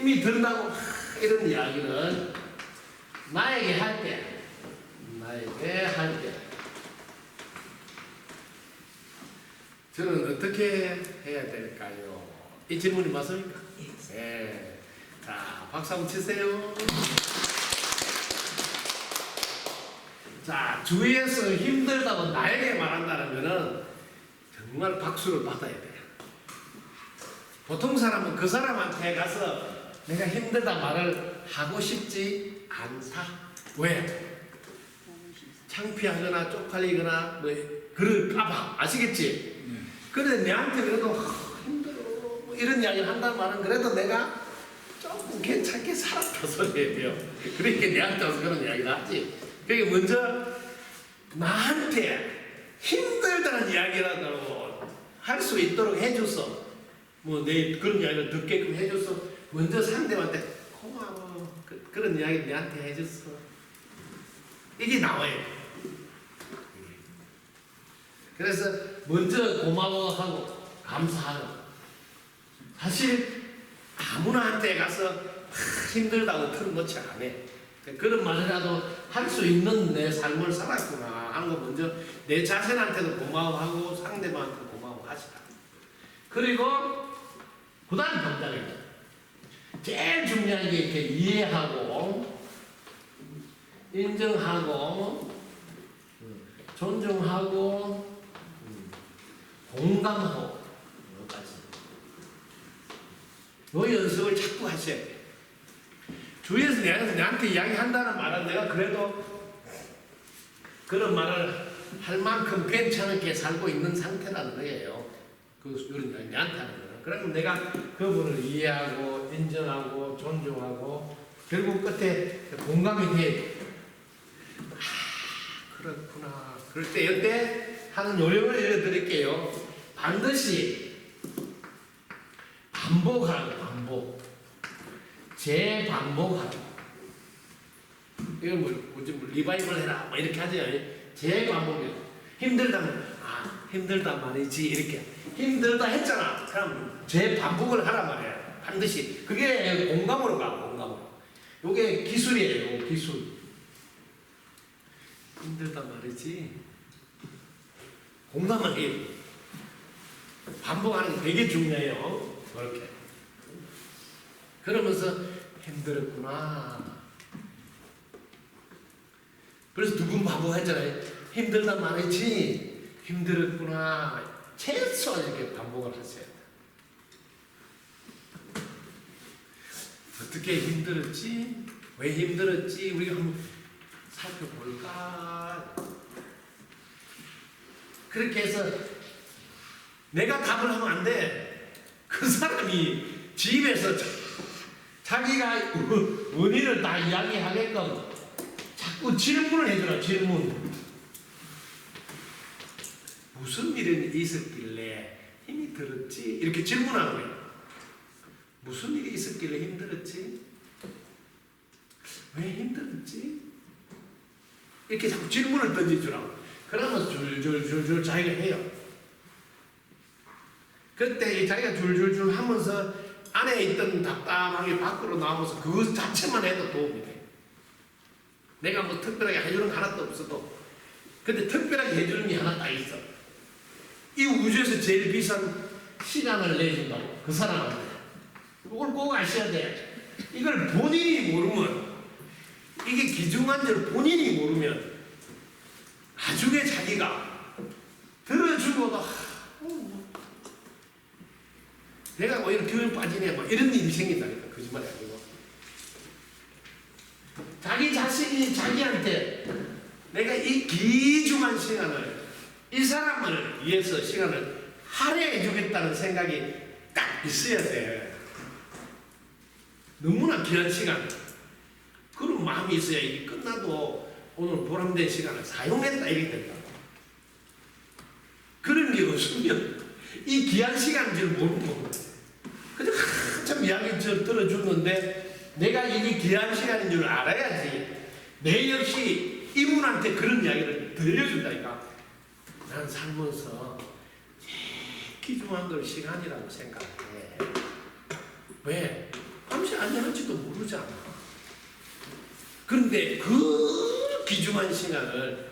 힘이 든다고 이런 이야기를 나에게 할 때, 저는 어떻게 해야 될까요? 이 질문이 맞습니까? 네. 자, 박수 한번 치세요. 자, 주위에서 힘들다고 나에게 말한다는 것은 정말 박수를 받아야 돼요. 보통 사람은 그 사람한테 가서 내가 힘들다 말을 하고 싶지 않다. 왜? 창피하거나 쪽팔리거나 뭐 그럴까봐. 아시겠지? 그래 내한테 그래도 힘들어 뭐 이런 이야기를 한다는 말은 그래도 내가 조금 괜찮게 살았다 소리예요. 그러니까 내한테 와서 그런 이야기를 하지. 그러니까 먼저 나한테 힘들다는 이야기라도 할 수 있도록 해줘서 뭐 내 그런 이야기를 듣게끔 해줘서 먼저 상대한테 고마워 그런 이야기 내한테 해줬어. 이게 나와요. 그래서 먼저 고마워하고 감사하고 사실 아무나한테 가서 힘들다고 털어놓지 않아. 그런 말이라도 할 수 있는 내 삶을 살았구나 하는 거 먼저 내 자신한테도 고마워하고 상대방한테도 고마워하시라. 그리고 그 다음 동작입니다. 제일 중요한 게 이렇게 이해하고 인정하고 존중하고 공감하고 여기까지. 이 연습을 자꾸 하셔야 돼요. 주위에서 내한테 이야기한다는 말은 내가 그래도 그런 말을 할 만큼 괜찮게 살고 있는 상태라는 거예요. 그런 이야기 내한테 하는 거는. 그러면 내가 그분을 이해하고 인정하고 존중하고 결국 끝에 공감이 돼. 아 그렇구나. 그럴 때 이때 하는 요령을 알려드릴게요. 반드시 반복하라고. 반복. 재반복하라고. 이건 뭐 리바이벌 해라 뭐 이렇게 하죠. 재반복이요. 힘들다면 힘들다 말이지 이렇게 힘들다 했잖아. 그럼 재반복을 하란 말이야. 반드시. 그게 공감으로 가. 공감으로. 요게 기술이에요. 기술. 힘들다 말이지. 공감을 해요. 반복하는 게 되게 중요해요. 그렇게. 그러면서 힘들었구나. 그래서 두 분 반복했잖아요. 힘들다 말이지. 힘들었구나. 최소한 이렇게 반복을 하셔야 돼요. 어떻게 힘들었지? 왜 힘들었지? 우리가 한번 살펴볼까? 그렇게 해서 내가 답을 하면 안 돼. 그 사람이 집에서 자기가 원인을 다 이야기하게끔 자꾸 질문을 해줘라. 질문. 무슨 일이 있었길래 힘이 들었지? 이렇게 질문하는 거예요. 무슨 일이 있었길래 힘들었지? 왜 힘들었지? 이렇게 자꾸 질문을 던져주라고. 그러면서 줄줄줄줄 자기가 해요. 그때 자기가 줄줄줄 하면서 안에 있던 답답하게 밖으로 나오면서 그것 자체만 해도 도움이 돼. 내가 뭐 특별하게 해주는 거 하나도 없어도. 근데 특별하게 해주는 게 하나 딱 있어. 이 우주에서 제일 비싼 시간을 내준다고. 그 사람한테. 이걸 꼭 아셔야 돼. 이걸 본인이 모르면, 이게 귀중한 줄 본인이 모르면 나중에 자기가 들어주고도 내가 뭐 이런 교육 빠지네 뭐 이런 일이 생긴다니까. 거짓말이 아니고. 자기 자신이 자기한테 내가 이 귀중한 시간을 이 사람을 위해서 시간을 할애해 주겠다는 생각이 딱 있어야 돼. 너무나 귀한 시간. 그런 마음이 있어야 이게 끝나도 오늘 보람된 시간을 사용했다 이렇게 된다. 그런 게 없으면 이 귀한 시간인 줄 모르고 그냥 한참 이야기 들어주는데 내가 이게 귀한 시간인 줄 알아야지. 내 역시 이분한테 그런 이야기를 들려준다니까. 난 살면서 제일 귀중한 걸 시간이라고 생각해. 왜? 밤새 안녕할지도 모르잖아. 그런데 그 귀중한 시간을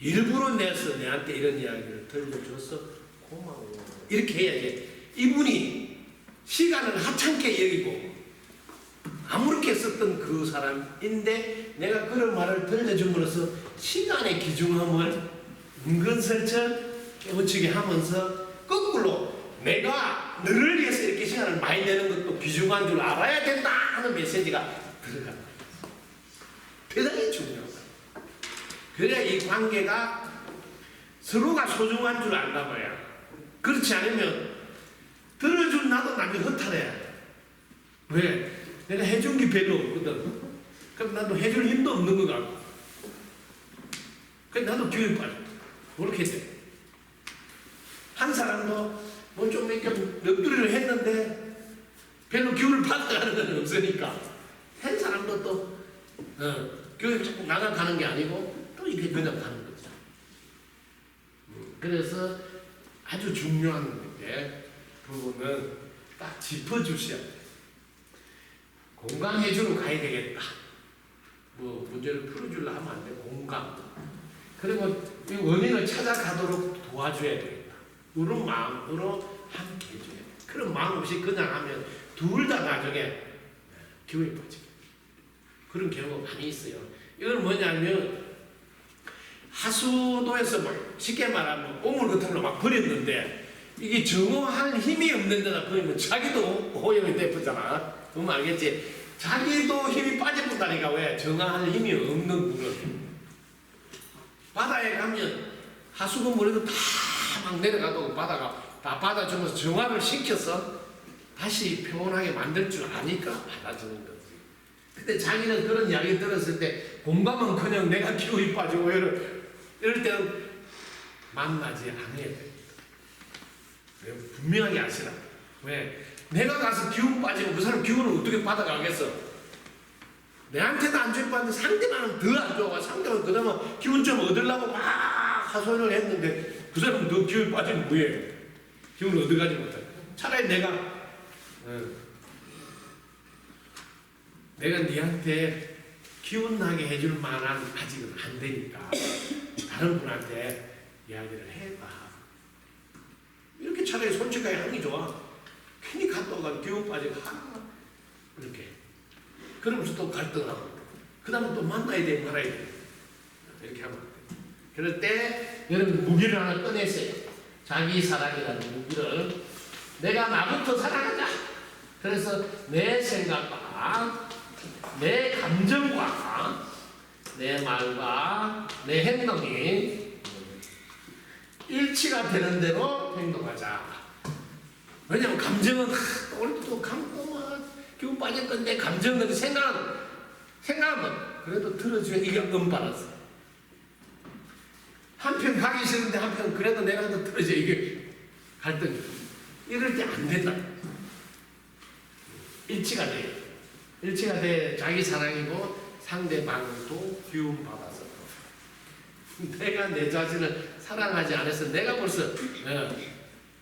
일부러 내서 내한테 이런 이야기를 들려줘서 고마워. 이렇게 해야지. 이분이 시간을 하찮게 여기고 아무렇게 썼던 그 사람인데 내가 그런 말을 들려줌으로써 시간의 귀중함을 은근슬쩍 깨우치게 하면서 거꾸로 내가 너를 위해서 이렇게 시간을 많이 내는 것도 귀중한 줄 알아야 된다 하는 메시지가 들어간다. 대단히 중요하다. 그래야 이 관계가 서로가 소중한 줄 안다 말이야. 그렇지 않으면 들어준 나도 나중에 허탈해. 왜? 내가 해준 게 별로 없거든. 그럼 나도 해줄 힘도 없는 것 같고. 그래서 나도 기운이 빠져. 그렇게 돼. 한 사람도 뭐 좀 이렇게 옆구리를 했는데 별로 기운을 받아가는 건 없으니까 한 사람도 또 교육 자꾸 나가가는 게 아니고 또 이렇게 그냥 가는 거죠. 그래서 아주 중요한 게 부분은 딱 짚어주셔야 돼요. 공감해주러 가야 되겠다. 뭐 문제를 풀어주려 하면 안 돼. 공감. 그리고 이 원인을 찾아가도록 도와줘야 되겠다. 그런 마음으로 함께 해줘야 돼. 그런 마음 없이 그냥 하면 둘 다 나중에 기운이 빠지게. 그런 경우가 많이 있어요. 이건 뭐냐면 하수도에서 막 쉽게 말하면 오물 같은 걸로 막 버렸는데 이게 정화할 힘이 없는 데다 버리면 자기도 오염이 돼버잖아. 그러면 알겠지? 자기도 힘이 빠져본다니까. 왜? 정화할 힘이 없는 부분. 바다에 가면 하수도 물에도 다 막 내려가도 바다가 다 받아주면서 정화를 시켜서 다시 평온하게 만들 줄 아니까 받아주는 거지. 근데 자기는 그런 이야기 들었을 때 공감은 그냥 내가 기운이 빠지고 이럴 때는 만나지 않아야 돼. 분명하게 아시라. 왜? 내가 가서 기운 빠지면 그 사람 기운을 어떻게 받아가겠어? 내한테도 안 좋았는데 상대방은 더 안 좋아. 상대방은 그나마 기운 좀 얻으려고 막 하소연을 했는데 그 사람은 더 기운 빠지면 뭐예요? 기운을 얻어가지 못해. 차라리 내가 니한테 기운 나게 해줄 만한 아직은 안 되니까 다른 분한테 이야기를 해봐. 이렇게 차라리 솔직하게 하는 게 좋아. 괜히 갔다 오가 기운 빠지고 이렇게. 그러면서 또 갈등하고 그 다음에 또 만나야 돼 말아야 돼. 이렇게 하면 돼. 그럴 때 여러분 무기를 하나 꺼내세요. 자기 사랑이라는 무기를 내가 나부터 사랑하자. 그래서 내 생각과 내 감정과 내 말과 내 행동이 일치가 되는 대로 행동하자. 왜냐면 감정은 오늘도 감동만 기운 빠질 건데 감정은 생각은 그래도 들어줘야 이게 은발았어. 한편 가기 싫은데 한편 그래도 내가 더 들어줘야 이게 갈등이. 이럴 때 안 된다. 일치가 돼요. 일치가 돼 자기 사랑이고 상대방도 기운 받아서 내가 내 자신을 사랑하지 않아서 내가 벌써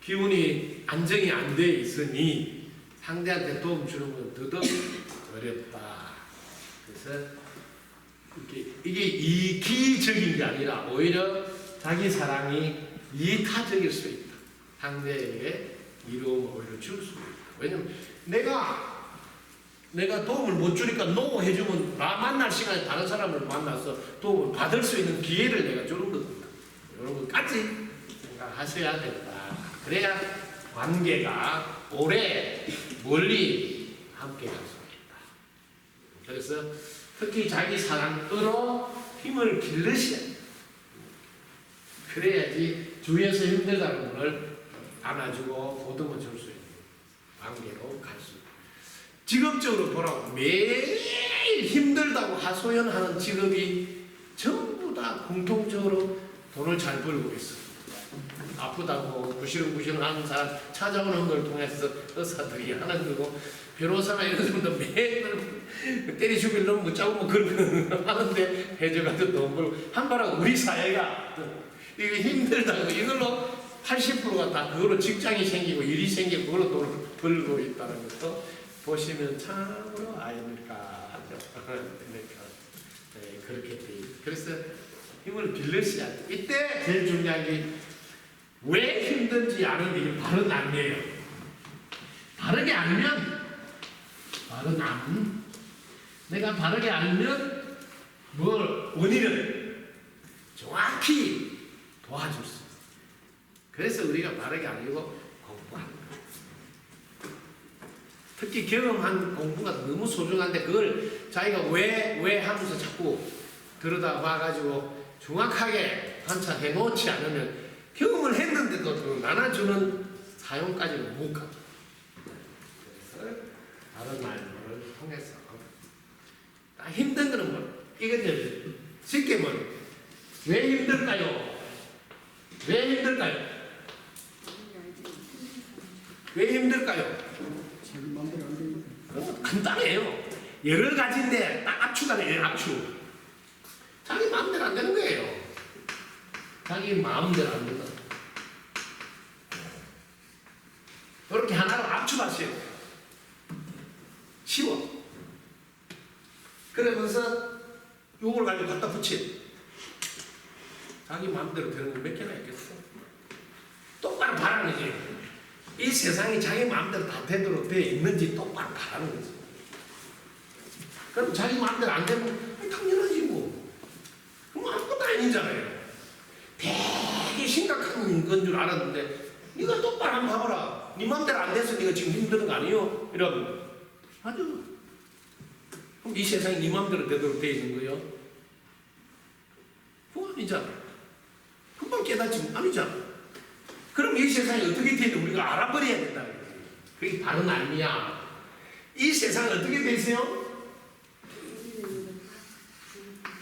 기운이 안정이 안 돼 있으니 상대한테 도움 주는 건 더더욱 어렵다. 그래서 이게 이기적인 게 아니라 오히려 자기 사랑이 이타적일 수 있다. 상대에게 이로움을 오히려 줄 수 있다. 왜냐면 내가 도움을 못 주니까 노 해주면 나 만날 시간에 다른 사람을 만나서 도움을 받을 수 있는 기회를 내가 주는 겁니다. 이런 것까지 생각하셔야 된다. 그래야 관계가 오래 멀리 함께 갈 수 있다. 그래서 특히 자기 사랑으로 힘을 길러셔야 돼요. 그래야지 주위에서 힘들다는 걸 안아주고 보듬어 줄 수 있는 관계로 갈 수 있다. 직업적으로 보라고 매일 힘들다고 하소연하는 직업이 전부 다 공통적으로 돈을 잘 벌고 있어. 아프다고 구시렁구시렁 하는 사람 찾아오는 걸 통해서 의사들이 하는 거고, 변호사나 이런 사람도 매일 때리 죽이려면 못 잡으면 그런 거 하는데 해줘가지고 돈 벌고. 한바라고 우리 사회가 이게 힘들다고 이걸로 80%가 다 그걸로 직장이 생기고 일이 생기고 그걸로 돈을 벌고 있다는 것도 보시면 참으로 아이들까 하죠. 그러니까 네, 그렇게 돼 있어요. 그래서 힘을 빌려셔야 돼. 이때 제일 중요한 게 왜 힘든지 아는 게 바른 안이에요. 바르게 알면 바른 안. 내가 바르게 알면 뭘 원인을 정확히 도와줄 수 있어요. 그래서 우리가 바르게 알고 공부하는 거예요. 특히 경험한 공부가 너무 소중한데 그걸 자기가 왜 하면서 자꾸 들여다봐가지고 정확하게 관찰해 놓지 않으면 경험을 했는데도 나눠주는 사용까지는 못 가죠. 그래서 다른 말들을 통해서 힘든 거는 뭐 이것들 쉽게 왜 힘들까요? 왜 힘들까요? 왜 힘들까요? 간단해요. 여러 가지인데 딱 압축하네요. 압축. 자기 마음대로 안 되는 거예요. 자기 마음대로 안 된다. 이렇게 하나로 압축하세요. 쉬워. 그러면서 요걸 가지고 갖다 붙이. 자기 마음대로 되는 거 몇 개나 있겠어. 똑바로 바라는 거지. 이 세상이 자기 마음대로 다 되도록 되어 있는지 똑바로 바라는 거지. 그럼 자기 마음대로 안 되면 당연하지 뭐. 그럼 아무것도 아니잖아요. 되게 심각한 건 줄 알았는데 네가 똑바로 한번 봐봐라. 네 마음대로 안 돼서 네가 지금 힘드는 거 아니에요? 이러면 아주 그럼 이 세상이 네 마음대로 되도록 되어 있는 거예요? 그거 아니잖아. 금방 깨닫지 아니잖아. 그럼 이 세상이 어떻게 되는지 우리가 알아버려야 된다. 그게 바른 알미야. 이 세상이 어떻게 돼 있어요?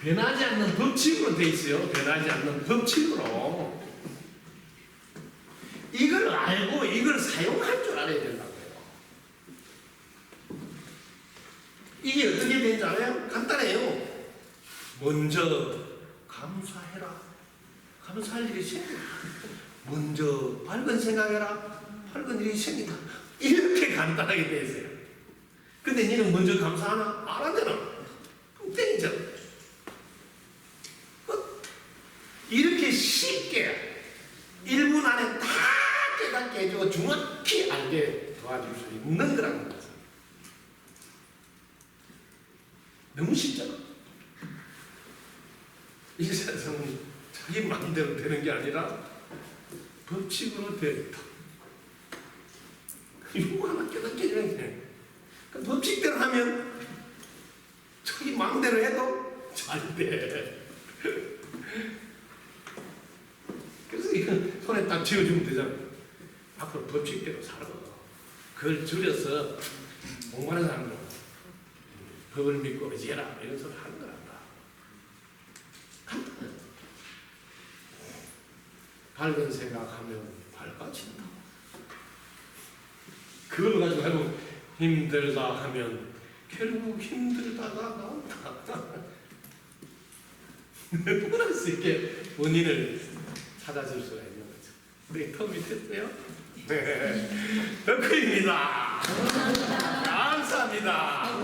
변하지 않는 법칙으로 돼 있어요. 변하지 않는 법칙으로. 이걸 알고 이걸 사용할 줄 알아야 된다고요. 이게 어떻게 되는지 알아요? 간단해요. 먼저 감사해라. 감사할 일이 생긴다. 먼저 밝은 생각해라. 밝은 일이 생긴다. 이렇게 간단하게 돼 있어요. 근데 니는 먼저 감사하나? 안 하잖아. 그럼 땡이잖아. 이렇게 쉽게 1분 안에 다 깨닫게 해주고 정확히 알게 도와줄 수 있는 거라는 거죠. 너무 쉽잖아. 이 세상은 자기 마음대로 되는 게 아니라 법칙으로 되어 있다. 이거 하나 깨닫게 해주는 게 그 법칙대로 하면 자기 마음대로 해도 잘 돼. 그래서 이건 손에 딱 쥐어주면 되잖아. 앞으로 법칙대로 살아. 그걸 줄여서 공부하는 사람도 법을 믿고 의지해라 이런 소리 하는 거란다. 간단해. 밝은 생각하면 밝아진다. 그걸 가지고 해보면 힘들다 하면 결국 힘들다가 나온다. 누구나 수 있게 원인을 찾아줄 수가 있는 거죠. 우리 텀이 됐어요? 네. 덕후입니다. 감사합니다.